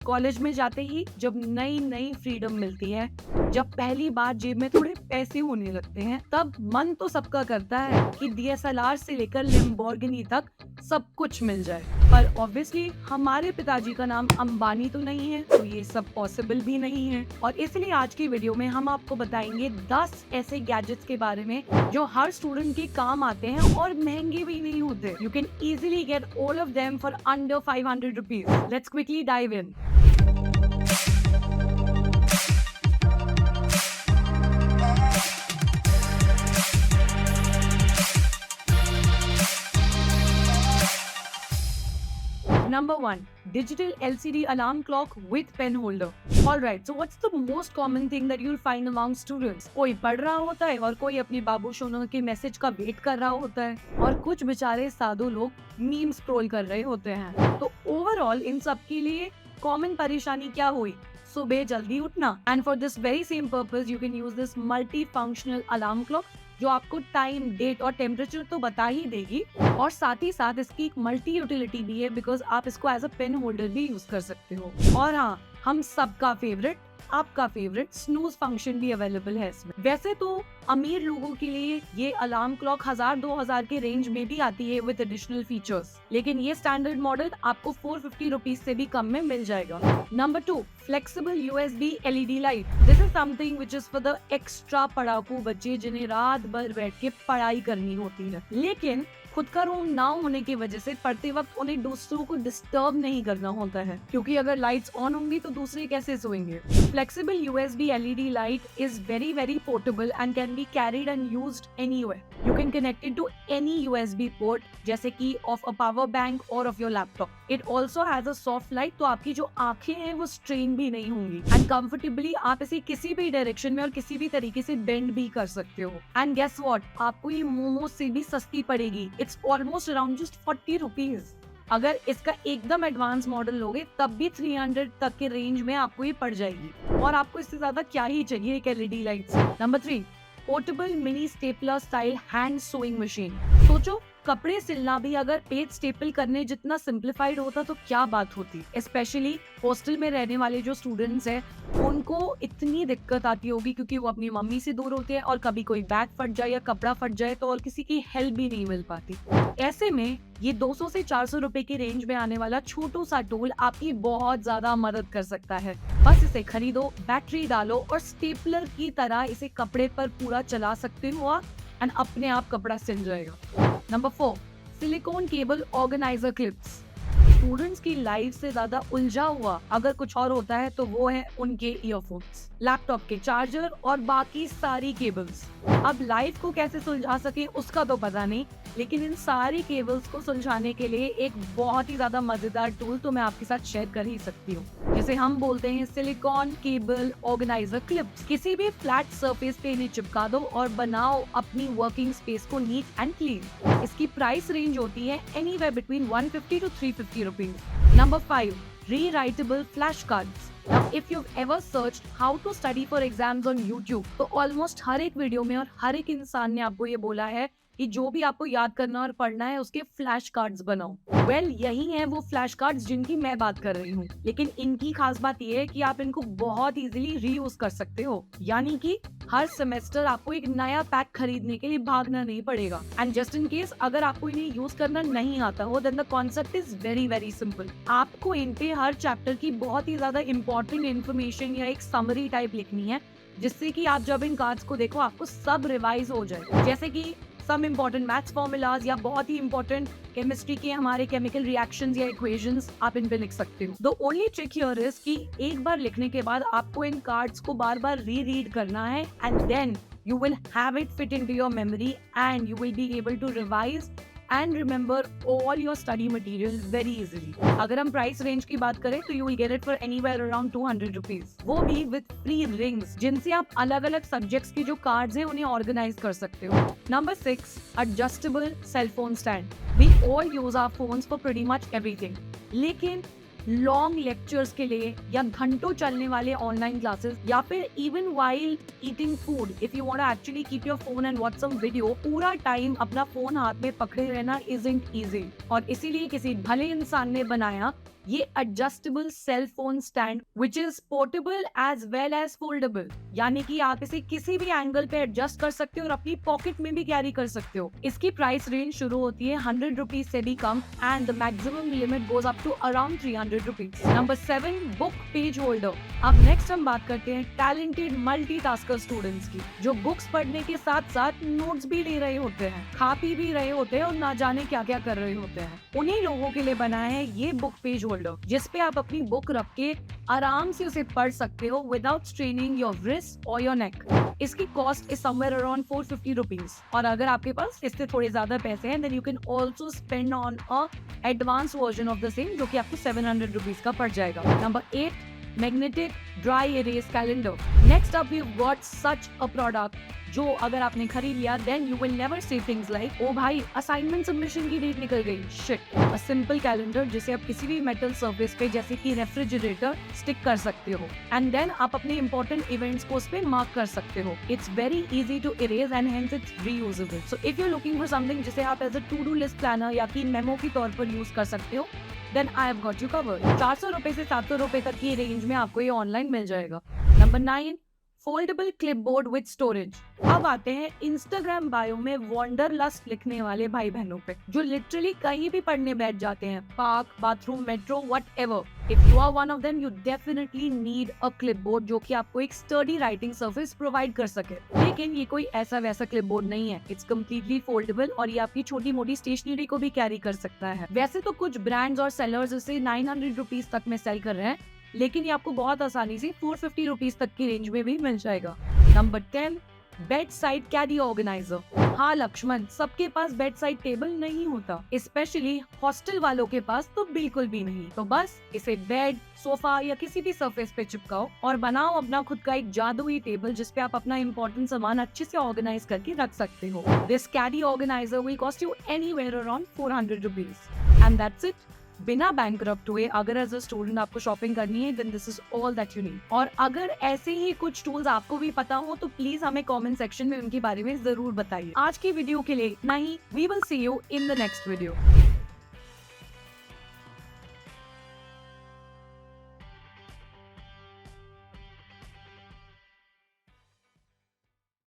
College में जाते ही जब नई नई फ्रीडम मिलती है, जब पहली बार जेब में थोड़े पैसे होने लगते हैं, तब मन तो सबका करता है कि डीएसएलआर से लेकर लैम्बोर्गिनी तक सब कुछ मिल जाए। पर ऑब्वियसली हमारे पिताजी का नाम अंबानी तो नहीं है, तो ये सब पॉसिबल भी नहीं है। और इसलिए आज की वीडियो में हम आपको बताएंगे 10 ऐसे गैजेट्स के बारे में जो हर स्टूडेंट के काम आते हैं और महंगे भी नहीं होते। You can easily get all of them for under 500 rupees. Let's quickly dive in. Number 1. Digital LCD alarm clock with pen holder. Alright, so what's the most common thing that you'll find among students? कोई पढ़ रहा होता है और कोई अपने बाबू सोनू के message का वेट कर रहा होता है और कुछ बेचारे साधु लोग मीम स्क्रॉल कर रहे होते हैं। तो ओवरऑल इन सब के लिए कॉमन परेशानी क्या हुई? सुबह जल्दी उठना। And for this very same purpose you can use this multi functional alarm clock जो आपको टाइम, डेट और टेम्परेचर तो बता ही देगी और साथ ही साथ इसकी एक मल्टी यूटिलिटी भी है बिकॉज आप इसको एज अ पेन होल्डर भी यूज कर सकते हो। और हाँ, हम सबका फेवरेट, आपका फेवरेट स्नूज फंक्शन भी अवेलेबल है इसमें। वैसे तो अमीर लोगों के लिए ये अलार्म क्लॉक 1000-2000 के रेंज में भी आती है विद एडिशनल फीचर्स, लेकिन ये स्टैंडर्ड मॉडल आपको 450 रुपीज से भी कम में मिल जाएगा। Number 2, flexible USB LED light. This is something which is for the extra पढ़ाकू बच्चे जिन्हें रात भर बैठ के पढ़ाई करनी होती है, लेकिन खुद का रूम ना होने की वजह से पढ़ते वक्त उन्हें दूसरों को डिस्टर्ब नहीं करना होता है, क्योंकि अगर लाइट्स ऑन होंगी तो दूसरे कैसे सोएंगे। Flexible USB LED light is very portable and can be carried and used anywhere. You can connect it to any USB port जैसे कि ऑफ अ पावर बैंक और of your laptop. It also has a soft light, तो आपकी जो आंखें हैं वो strain भी नहीं होंगी एंड कंफर्टेबली आप इसे किसी भी डायरेक्शन में और किसी भी तरीके से बेंड भी कर सकते हो। एंड गेस व्हाट, आपको ये मोमोज से भी सस्ती पड़ेगी। It's almost around just 40 rupees. अगर इसका एकदम एडवांस मॉडल लोगे तब भी 300 तक के रेंज में आपको ये पड़ जाएगी और आपको इससे ज्यादा क्या ही चाहिए एक एलईडी लाइट से। Number 3, portable mini stapler style hand sewing machine. सोचो, कपड़े सिलना भी अगर पेज स्टेपल करने जितना सिंप्लीफाइड होता तो क्या बात होती। स्पेशली हॉस्टल में रहने वाले जो स्टूडेंट्स हैं उनको इतनी दिक्कत आती होगी क्योंकि वो अपनी मम्मी से दूर होते हैं और कभी कोई बैग फट जाए या कपड़ा फट जाए तो और किसी की हेल्प भी नहीं मिल पाती। ऐसे में ये 200 से 400 रुपए की रेंज में आने वाला छोटू सा टूल आपकी बहुत ज्यादा मदद कर सकता है। बस इसे खरीदो, बैटरी डालो और स्टेपलर की तरह इसे कपड़े पर पूरा चला सकते हो आप एंड अपने आप कपड़ा सिल जाएगा। Number 4, silicon cable organiser clips. Students की लाइफ से ज्यादा उलझा हुआ अगर कुछ और होता है तो वो है उनके ईयरफोन्स, लैपटॉप के चार्जर और बाकी सारी केबल्स। अब लाइफ को कैसे सुलझा सके उसका तो पता नहीं, लेकिन इन सारी केबल्स को सुलझाने के लिए एक बहुत ही ज्यादा मजेदार टूल तो मैं आपके साथ शेयर कर ही सकती हूँ, जिसे हम बोलते हैं सिलिकॉन केबल ऑर्गेनाइजर क्लिप्स। किसी भी फ्लैट सरफेस पे इन्हें चिपका दो और बनाओ अपनी वर्किंग स्पेस को नीट एंड क्लीन। इसकी प्राइस रेंज होती है anywhere between 150 to 350 rupees. Number 5, rewritable flashcards. Now, if you've ever searched how to study for exams on YouTube, तो ऑलमोस्ट हर एक वीडियो में और हर एक इंसान ने आपको ये बोला है कि जो भी आपको याद करना और पढ़ना है उसके फ्लैश कार्ड्स बनाओ। यही है वो फ्लैश कार्ड्स जिनकी मैं बात कर रही हूँ, लेकिन इनकी खास बात ये है कि आप इनको बहुत इजीली रीयूज कर सकते हो, यानी कि हर सेमेस्टर आपको एक नया पैक खरीदने के लिए भागना नहीं पड़ेगा। एंड जस्ट इन केस अगर आपको इन्हें यूज करना नहीं आता हो, then the concept is very simple. आपको इन पे हर चैप्टर की बहुत ही ज्यादा इंपॉर्टेंट इन्फॉर्मेशन या एक समरी टाइप लिखनी है, जिससे कि आप जब इन कार्ड्स को देखो आपको सब रिवाइज हो जाए। जैसे कि सम इम्पोर्टेंट मैथ्स फॉर्मूलाज या बहुत ही इम्पोर्टेंट केमिस्ट्री के हमारे केमिकल रिएक्शंस या इक्वेशंस आप इन पे लिख सकते हो। The only trick here is कि एक बार लिखने के बाद आपको इन कार्ड्स को बार बार रीड करना है and then you will have it fit into your memory and you will be able to revise and remember all your study materials very easily. अगर हम प्राइस रेंज की बात करें तो you will get it for anywhere around 200 rupees, वो भी with free rings जिनसे आप अलग अलग सब्जेक्ट्स की जो कार्ड्स हैं उन्हें ऑर्गेनाइज कर सकते हो। Number 6, adjustable cell phone stand. We all use our phones for pretty much everything, लेकिन लॉन्ग लेक्चर्स के लिए या घंटों चलने वाले ऑनलाइन क्लासेस या फिर even while eating food, if you want to actually keep your phone and watch some video, पूरा टाइम अपना फोन हाथ में पकड़े रहना इजंट इजी। और इसीलिए किसी भले इंसान ने बनाया ये adjustable cell phone stand which is portable as well as foldable, यानी कि आप इसे किसी भी एंगल पे एडजस्ट कर सकते हो और अपनी पॉकेट में भी कैरी कर सकते हो। इसकी प्राइस रेंज शुरू होती है 100 रुपीज से भी कम and the maximum limit goes up to around 300 rupees. Number 7, book page holder. अब नेक्स्ट हम बात करते हैं टैलेंटेड मल्टीटास्कर स्टूडेंट्स की, जो बुक्स पढ़ने के साथ साथ नोट्स भी ले रहे होते हैं, खा पी भी रहे होते हैं और ना जाने क्या क्या कर रहे होते हैं। उन्हीं लोगों के लिए बना है ये बुक पेज होल्डर, जिसपे आप अपनी बुक रख के आराम से उसे पढ़ सकते हो विदाउट स्ट्रेनिंग योर रिस्ट और योर नेक। इसकी cost is somewhere around 450 rupees, और अगर आपके पास इससे थोड़े ज्यादा पैसे हैं then you can also spend on a advance version of the same, जो कि आपको 700 रुपीज का पड़ जाएगा। Number 8, magnetic dry erase calendar. Next up we got such a product जो अगर आपने खरीद लिया देन यू विल नेवर से थिंग्स लाइक ओ भाई असाइनमेंट सबमिशन की डेट निकल गई, शिट। अ सिंपल कैलेंडर जिसे आप किसी भी मेटल सरफेस पे जैसे कि रेफ्रिजरेटर स्टिक कर सकते हो एंड देन आप अपने इंपॉर्टेंट इवेंट्स को उस पे मार्क कर सकते हो। It's very easy to erase and hence it's reusable. So if you are looking for something जिसे आप as a to do list planner या कि मेमो के तौर पर यूज कर सकते हो then I have got you covered. 400 रुपए से 700 रुपए तक की रेंज में आपको ये ऑनलाइन मिल जाएगा। Number 9, foldable clipboard with storage. अब आते हैं इंस्टाग्राम बायो में वंडरलस्ट लिखने वाले भाई बहनों पे, जो लिटरली कहीं भी पढ़ने बैठ जाते हैं, park, bathroom, metro, whatever. If you are one of them you definitely need a clipboard जो कि आपको एक स्टडी राइटिंग सरफेस प्रोवाइड कर सके। लेकिन ये कोई ऐसा वैसा क्लिपबोर्ड नहीं है, इट्स कम्प्लीटली फोल्डेबल और ये आपकी छोटी मोटी स्टेशनरी को भी कैरी कर सकता है। वैसे तो कुछ ब्रांड्स और सेलर्स इसे 900 रुपीज तक में सेल कर रहे हैं, लेकिन ये आपको बहुत आसानी से 450 रुपीज तक की रेंज में भी मिल जाएगा। Number 10, bed side carry organiser. हाँ लक्ष्मण, सबके पास बेड साइड टेबल नहीं होता, स्पेशली हॉस्टल वालों के पास तो बिल्कुल भी नहीं। तो बस इसे बेड, सोफा या किसी भी सरफेस पे चिपकाओ और बनाओ अपना खुद का एक जादुई टेबल जिसपे आप अपना इंपॉर्टेंट सामान अच्छे से ऑर्गेनाइज करके रख सकते हो। This carry organiser will cost you anywhere around 400 rupees and that's it. बिना बैंकरप्ट हुए अगर एज अ स्टूडेंट आपको शॉपिंग करनी है then this is all that you need. और अगर ऐसे ही कुछ टूल्स आपको भी पता हो तो प्लीज हमें कमेंट सेक्शन में उनके बारे में जरूर बताइए। आज की वीडियो के लिए इतना ही। We will see you in the next video.